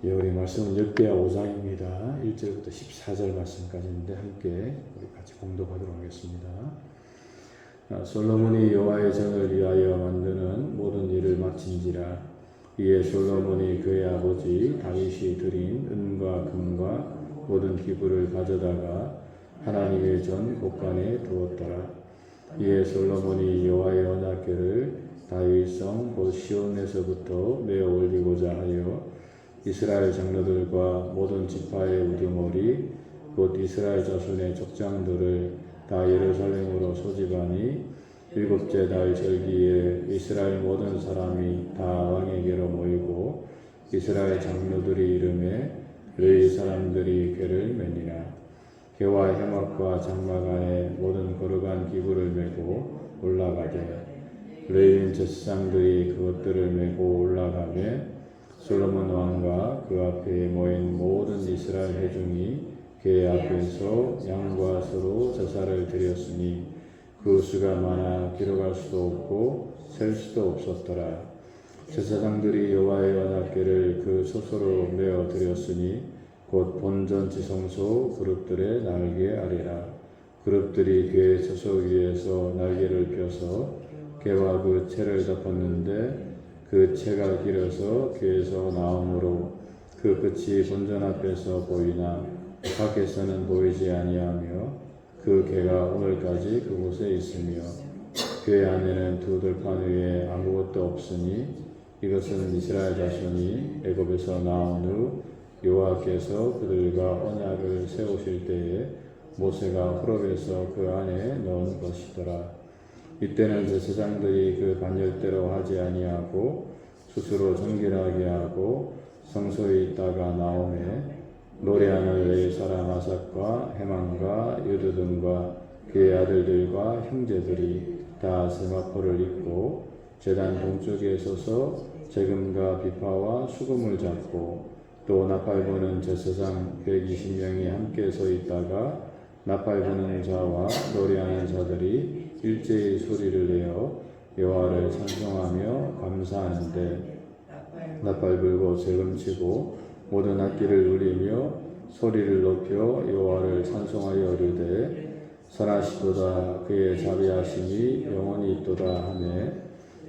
예, 우리 말씀은 역대하 5장입니다. 1절부터 14절 말씀까지인데 함께 우리 같이 공독하도록 하겠습니다. 솔로몬이 여호와의 전을 위하여 만드는 모든 일을 마친지라. 이에 솔로몬이 그의 아버지 다윗이 드린 은과 금과 모든 기부를 가져다가 하나님의 전 곳간에 두었더라. 이에 솔로몬이 여호와의 언약궤를 다윗성 곧 시온에서부터 메어 올리고자 하여 이스라엘 장로들과 모든 지파의 우두머리 곧 이스라엘 자손의 족장들을 다 예루살렘으로 소집하니 일곱째 달 절기에 이스라엘 모든 사람이 다 왕에게로 모이고 이스라엘 장로들이 이름에 레위 사람들이 궤를 매니라. 궤와 해막과 장막 안에 모든 거룩한 기구를 메고 올라가되 레위인 제사장들이 그것들을 메고 올라가매 솔로몬 왕과 그 앞에 모인 모든 이스라엘 회중이 궤 앞에서 양과 서로 제사를 드렸으니 그 수가 많아 기록할 수도 없고 셀 수도 없었더라. 제사장들이 여호와의 언약궤를 그 소소로 메어 드렸으니 곧 본전 지성소 그룹들의 날개 아래라. 그룹들이 궤 저소 위에서 날개를 펴서 궤와 그 채를 덮었는데 그 채가 길어서 궤에서 나오므로 그 끝이 본전 앞에서 보이나 밖에서는 보이지 아니하며 그 궤가 오늘까지 그곳에 있으며 궤 안에는 두 들판 위에 아무것도 없으니 이것은 이스라엘 자손이 애굽에서 나온 후 여호와께서 그들과 언약을 세우실 때에 모세가 호렙에서 그 안에 넣은 것이더라. 이때는 제사장들이 그 반열대로 하지 아니하고 스스로 정결하게 하고 성소에 있다가 나오매 노래하는 레위 사람 아삭과 헤만과 여두둔과 그의 아들들과 형제들이 다 세마포를 입고 제단 동쪽에 서서 재금과 비파와 수금을 잡고 또 나팔 부는 제사장 120명이 함께 서 있다가 나팔 부는 자와 노래하는 자들이 일제히 소리를 내어 여호와를 찬송하며 감사하는데 나팔 불고 재금치고 모든 악기를 울리며 소리를 높여 여호와를 찬송하여 이르되 선하시도다 그의 자비하심이 영원히 있도다 하매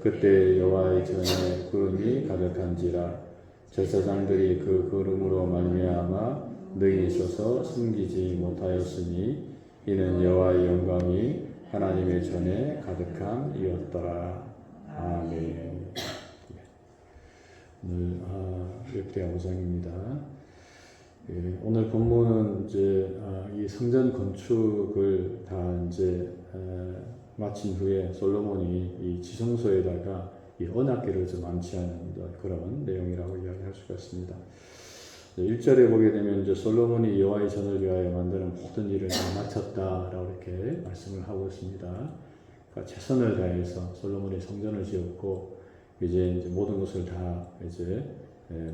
그때 여호와의 전에 구름이 가득한지라. 제사장들이 그 구름으로 말미암아 능히 있어서 숨기지 못하였으니 이는 여호와의 영광이 하나님의 전에 가득함이었더라. 아멘. 오늘 역대하 5장입니다. 오늘 본문은 이제 이 성전 건축을 다 이제 마친 후에 솔로몬이 이 지성소에다가 이 언약궤를 좀 안치하는 그런 내용이라고 이야기할 수가 있습니다. 1절에 보게 되면 이제 솔로몬이 여호와의 전을 위하여 만드는 모든 일을 다 마쳤다라고 이렇게 말씀을 하고 있습니다. 그러니까 최선을 다해서 솔로몬이 성전을 지었고 이제 모든 것을 다 이제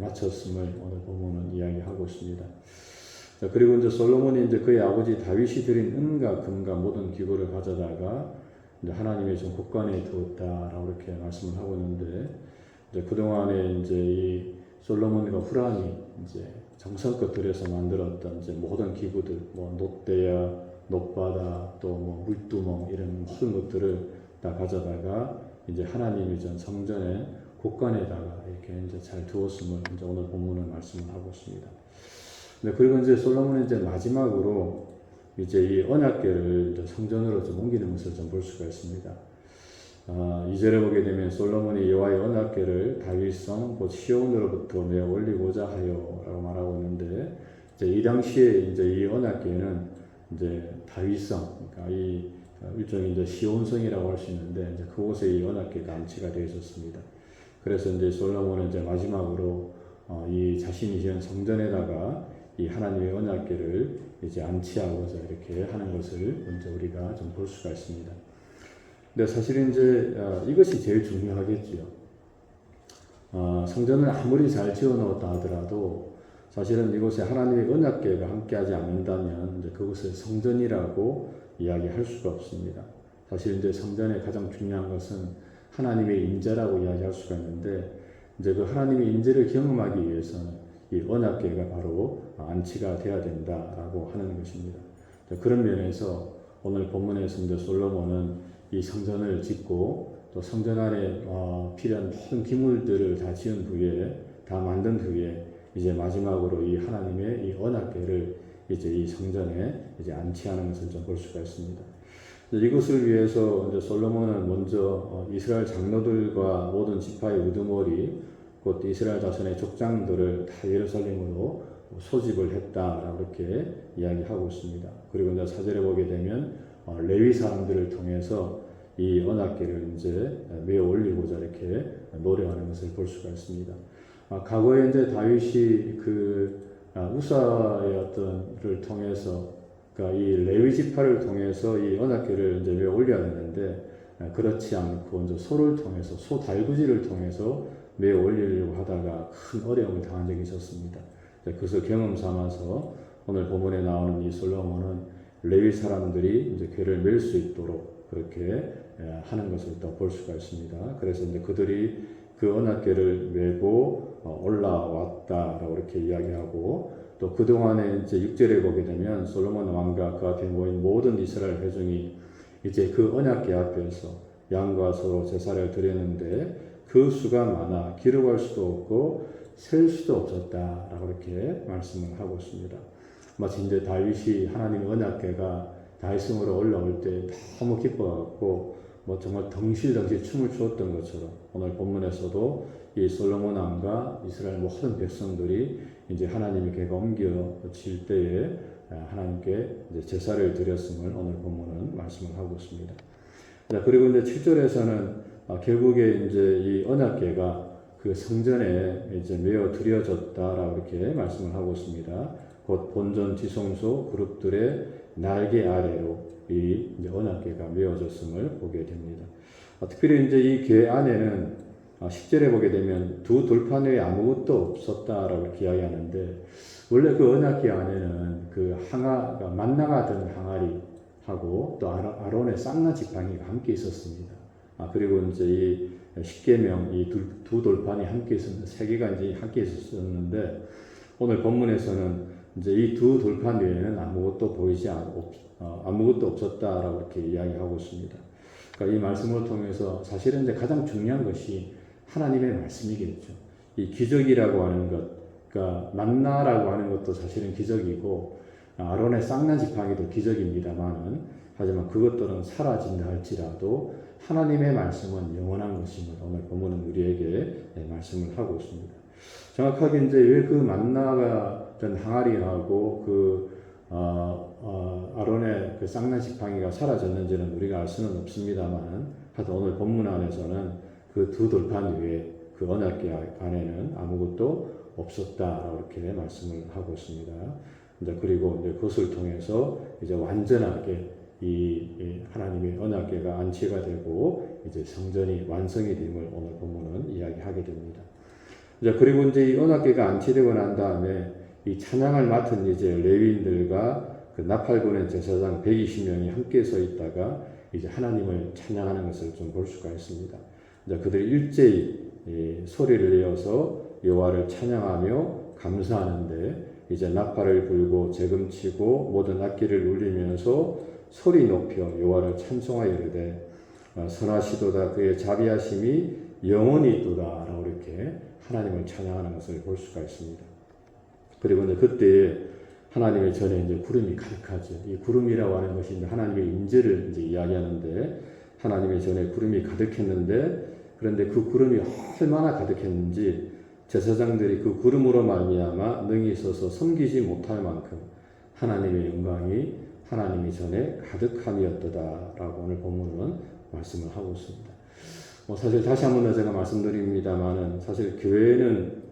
마쳤음을 오늘 본문은 이야기하고 있습니다. 그리고 이제 솔로몬이 이제 그의 아버지 다윗이 드린 은과 금과 모든 기구를 가져다가 이제 하나님의 전 곳간에 두었다라고 이렇게 말씀을 하고 있는데 이제 그 동안에 이제 이 솔로몬과 후란이 이제 정성껏 들여서 만들었던 이제 모든 기구들, 뭐 놋대야, 놋바다, 또 뭐 물두멍 이런 모든 것들을 다 가져다가 이제 하나님의 전 성전의 곳간에다가 이렇게 이제 잘 두었음을 이제 오늘 본문은 말씀을 하고 있습니다. 네, 그리고 이제 솔로몬은 이제 마지막으로 이제 이 언약궤를 이제 성전으로 좀 옮기는 것을 좀 볼 수가 있습니다. 2절에 보게 되면 솔로몬이 여호와의 언약궤를 다윗성 곧 시온으로부터 메어 올리고자 하여라고 말하고 있는데 이제 이 당시에 이제 이 언약궤는 이제 다윗성, 그러니까 이 일종의 이제 시온성이라고 할 수 있는데 이제 그곳에 이 언약궤가 안치가 되어 있었습니다. 그래서 이제 솔로몬은 이제 마지막으로 이 자신이 지은 성전에다가 이 하나님의 언약궤를 이제 안치하고자 이렇게 하는 것을 먼저 우리가 좀 볼 수가 있습니다. 근데 사실 이제 이것이 제일 중요하겠지요. 성전을 아무리 잘 지어놓았다 하더라도 사실은 이곳에 하나님의 언약궤가 함께하지 않는다면 이제 그것을 성전이라고 이야기할 수가 없습니다. 사실 이제 성전의 가장 중요한 것은 하나님의 임재라고 이야기할 수가 있는데 이제 그 하나님의 임재를 경험하기 위해서는 이 언약궤가 바로 안치가 되어야 된다라고 하는 것입니다. 그런 면에서 오늘 본문에서 이제 솔로몬은 이 성전을 짓고 또 성전 안에 필요한 모든 기물들을 다 지은 후에 다 만든 후에 이제 마지막으로 이 하나님의 이 언약궤를 이제 이 성전에 이제 안치하는 것을 좀 볼 수가 있습니다. 이것을 위해서 이제 솔로몬은 먼저 이스라엘 장로들과 모든 지파의 우두머리 곧 이스라엘 자손의 족장들을 다 예루살렘으로 소집을 했다라고 이렇게 이야기하고 있습니다. 그리고 이제 4절에 보게 되면 레위 사람들을 통해서 이 언약궤를 이제 메어 올리고자 이렇게 노력하는 것을 볼 수가 있습니다. 과거에 이제 다윗이 우사의 어떤를 통해서 그러니까 이 레위 지파를 통해서 이 언약궤를 이제 메어 올려야 되는데 그렇지 않고 이제 소를 통해서 소 달구지를 통해서 메어 올리려고 하다가 큰 어려움을 당한 적이 있었습니다. 그것을 경험 삼아서 오늘 본문에 나오는 이 솔로몬은 레위 사람들이 이제 궤를 멜 수 있도록 그렇게 하는 것을 또 볼 수가 있습니다. 그래서 이제 그들이 그 언약궤를 메고 올라왔다라고 이렇게 이야기하고 또 그동안에 이제 6절에 보게 되면 솔로몬 왕과 그 앞에 모인 모든 이스라엘 회중이 이제 그 언약궤 앞에서 양과 소로 제사를 드렸는데 그 수가 많아 기록할 수도 없고 셀 수도 없었다라고 이렇게 말씀을 하고 있습니다. 마치 이제 다윗이 하나님의 언약궤가 다윗성으로 올라올 때 너무 기뻐갖고 정말 덩실덩실 춤을 추었던 것처럼 오늘 본문에서도 이 솔로몬 왕과 이스라엘 모든 백성들이 이제 하나님의 궤가 옮겨질 때에 하나님께 이제 제사를 드렸음을 오늘 본문은 말씀을 하고 있습니다. 그리고 이제 7절에서는 결국에 이제 이 언약궤가 그 성전에 이제 메어 드려졌다라고 이렇게 말씀을 하고 있습니다. 곧 본전 지성소 그룹들의 날개 아래로 이 이제 언약궤가 메어졌음을 보게 됩니다. 특별히 이제 이 궤 안에는 10절에 보게 되면 두 돌판 외에 아무것도 없었다라고 이렇게 이야기하는데 원래 그 언약궤 안에는 그 만나가 든 항아리하고 또 아론의 쌍나 지팡이가 함께 있었습니다. 그리고 이제 이 십계명 이 두 돌판이 함께 있었는데 세 개가 이제 함께 있었는데 오늘 본문에서는 이제 이 두 돌판 외에는 아무것도 없었다라고 이렇게 이야기하고 있습니다. 그러니까 이 말씀을 통해서 사실은 이제 가장 중요한 것이 하나님의 말씀이겠죠. 이 기적이라고 하는 것, 그러니까 만나라고 하는 것도 사실은 기적이고 아론의 쌍난 지팡이도 기적입니다만은 하지만 그것들은 사라진다 할지라도 하나님의 말씀은 영원한 것임을 오늘 본문은 우리에게 말씀을 하고 있습니다. 정확하게 이제 왜 그 만나가 된 항아리하고 아론의 그 쌍난 지팡이가 사라졌는지는 우리가 알 수는 없습니다만 하여튼 오늘 본문 안에서는 그 두 돌판 위에 그 언약궤 안에는 아무것도 없었다라고 이렇게 말씀을 하고 있습니다. 그리고 이제 그것을 통해서 이제 완전하게 이 하나님의 언약궤가 안치가 되고 이제 성전이 완성이 됨을 오늘 본문은 이야기하게 됩니다. 그리고 이제 이 언약궤가 안치되고 난 다음에 이 찬양을 맡은 이제 레위인들과 그 나팔부는 제사장 120명이 함께 서 있다가 이제 하나님을 찬양하는 것을 좀 볼 수가 있습니다. 그들이 일제히 소리를 내어서 여호와를 찬양하며 감사하는데 이제 나팔을 불고 재금치고 모든 악기를 울리면서 소리 높여 여호와를 찬송하여 이르되 선하시도다 그의 자비하심이 영원히 있도다라고 이렇게 하나님을 찬양하는 것을 볼 수가 있습니다. 그리고 이제 그때 하나님의 전에 이제 구름이 가득하죠. 이 구름이라고 하는 것이 이제 하나님의 임재를 이제 이야기하는데 하나님의 전에 구름이 가득했는데 그런데 그 구름이 얼마나 가득했는지 제사장들이 그 구름으로 말미암아 능히 있어서 섬기지 못할 만큼 하나님의 영광이 하나님의 전에 가득함이었도다라고 오늘 본문은 말씀을 하고 있습니다. 사실 다시 한번 제가 말씀드립니다만은 사실 교회는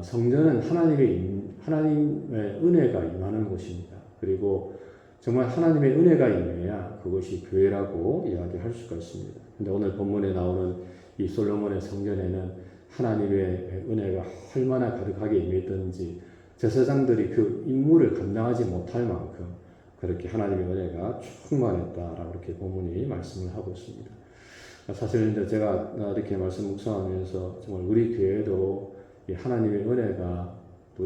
성전은 하나님의 은혜가 임하는 곳입니다. 그리고 정말 하나님의 은혜가 임해야 그것이 교회라고 이야기할 수가 있습니다. 근데 오늘 본문에 나오는 이 솔로몬의 성전에는 하나님의 은혜가 얼마나 가득하게 임했던지 제사장들이 그 임무를 감당하지 못할 만큼 그렇게 하나님의 은혜가 충만했다라고 이렇게 본문이 말씀을 하고 있습니다. 사실 이제 제가 이렇게 말씀 묵상하면서 정말 우리 교회도 이 하나님의 은혜가 또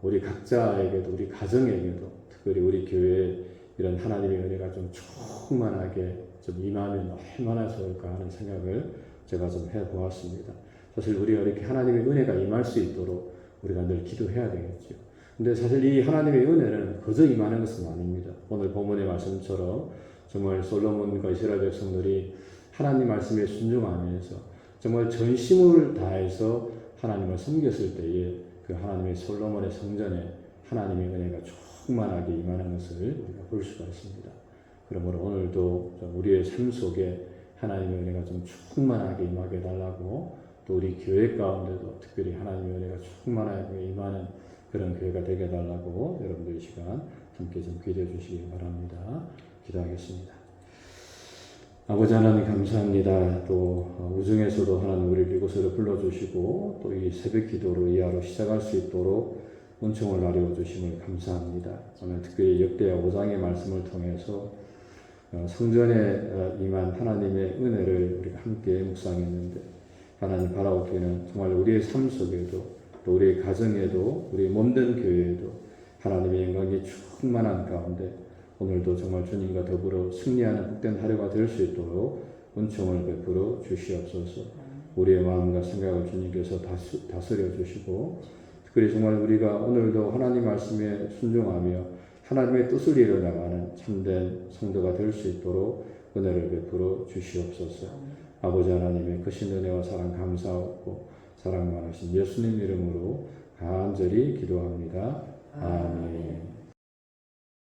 우리 각자에게도 우리 가정에게도 특별히 우리 교회에 이런 하나님의 은혜가 좀 충만하게 좀 임하면 얼마나 좋을까 하는 생각을 제가 좀 해보았습니다. 사실 우리가 이렇게 하나님의 은혜가 임할 수 있도록 우리가 늘 기도해야 되겠죠. 근데 사실 이 하나님의 은혜는 거저 임하는 것은 아닙니다. 오늘 본문의 말씀처럼 정말 솔로몬과 이스라엘 백성들이 하나님 말씀에 순종하면서 정말 전심을 다해서 하나님을 섬겼을 때에 그 하나님의 솔로몬의 성전에 하나님의 은혜가 충만하게 임하는 것을 우리가 볼 수가 있습니다. 그러므로 오늘도 좀 우리의 삶 속에 하나님의 은혜가 좀 충만하게 임하게 해달라고 또 우리 교회 가운데도 특별히 하나님의 은혜가 충만하게 임하는 그런 교회가 되게 해달라고 여러분들 이 시간 함께 좀 기도해 주시기 바랍니다. 기도하겠습니다. 아버지 하나님 감사합니다. 또 우중에서도 하나님 우리를 이곳으로 불러주시고 또 이 새벽 기도로 이 하루 시작할 수 있도록 은총을 나누어 주심을 감사합니다. 오늘 특별히 역대하 5장의 말씀을 통해서 성전에 임한 하나님의 은혜를 우리가 함께 묵상했는데 하나님 바라옵기는 정말 우리의 삶 속에도 또 우리의 가정에도 우리 몸된 교회에도 하나님의 영광이 충만한 가운데 오늘도 정말 주님과 더불어 승리하는 복된 하루가 될 수 있도록 은총을 베풀어 주시옵소서. 우리의 마음과 생각을 주님께서 다스려 주시고 특별히 정말 우리가 오늘도 하나님 말씀에 순종하며 하나님의 뜻을 이루어나가는 참된 성도가 될 수 있도록 은혜를 베풀어 주시옵소서. 아버지 하나님의 크신 은혜와 사랑 감사하고 사랑 많으신 예수님 이름으로 간절히 기도합니다. 아멘.